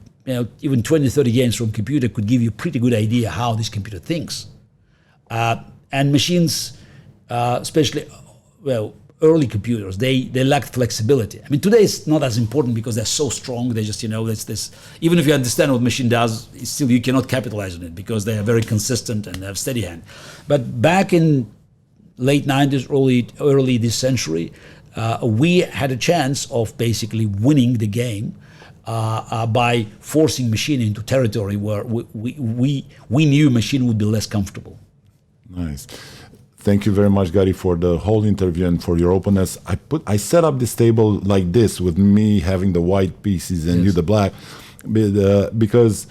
even 20, 30 games from computer could give you a pretty good idea how this computer thinks. And machines, especially, early computers, they lacked flexibility. I mean, today it's not as important because they're so strong. They just, this. Even if you understand what machine does, still you cannot capitalize on it because they are very consistent and have steady hand. But back in late 90s, early this century, we had a chance of basically winning the game by forcing machine into territory where we knew machine would be less comfortable. Nice. Thank you very much, Garry, for the whole interview and for your openness. I set up this table like this with me having the white pieces and you the black, because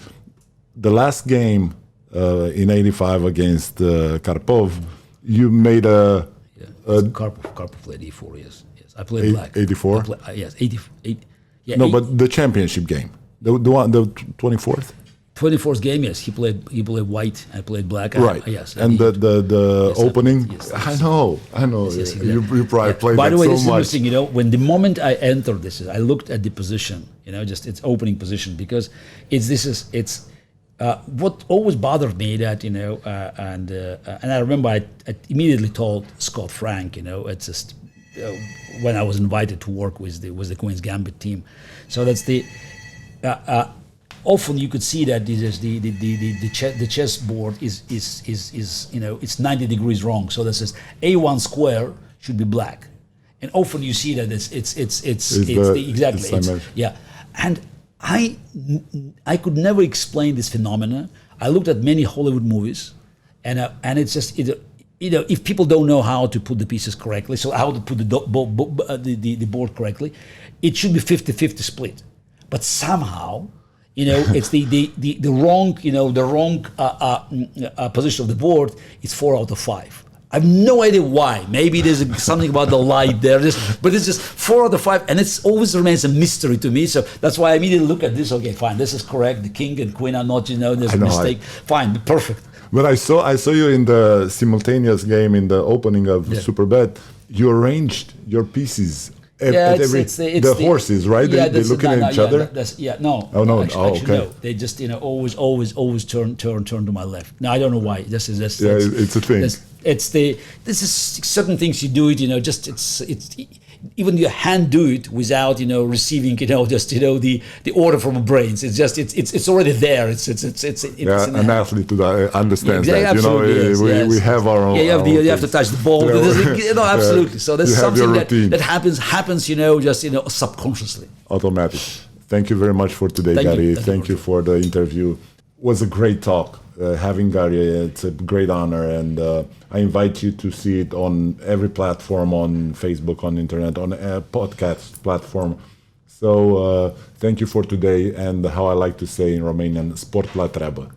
the last game in '85 against Karpov, you made Karpov played 84, yes. I played black. 84? Yes, 88. Yeah, no, but the championship game, the 24th? 24th game, yes. He played white. I played black. Right. Yes. And the yes, opening. yes. I know. Yes, You probably played By that the way, so this is much. interesting. When the moment I entered this, I looked at the position. Just its opening position, because it's what always bothered me that and I remember I immediately told Scott Frank. It's just when I was invited to work with the Queen's Gambit team. So that's the. Often you could see that the chessboard is it's 90 degrees wrong. So this is A1 square should be black, and often you see that and I could never explain this phenomena. I looked at many Hollywood movies, and it's just if people don't know how to put the pieces correctly, so how to put the board correctly, it should be 50-50 split, but somehow. It's the wrong position of the board. It's 4 out of 5. I have no idea why. Maybe there's something about the light there, but it's just 4 out of 5, and it always remains a mystery to me. So that's why I immediately look at this. Okay, fine, this is correct. The king and queen are not. There's a mistake. Fine, perfect. But I saw you in the simultaneous game in the opening of Superbet. You arranged your pieces. The horses, right? Yeah, they're looking at each other. No. Oh no! Actually, okay. No. They just always turn to my left. Now I don't know why. This is it's a thing. This is certain things you do it. Just it's even your hand do it without receiving the order from a brain. It's just it's already there. It's an athlete understands exactly, that. We have our own. Yeah, you have to touch the ball. No, absolutely. So there's something that happens just subconsciously. Automatic. Thank you very much for today, Garry. Thank you for the interview. It was a great talk. Having Garry, it's a great honor, and I invite you to see it on every platform, on Facebook, on internet, on a podcast platform. So thank you for today, and how I like to say in Romanian, sport la treabă.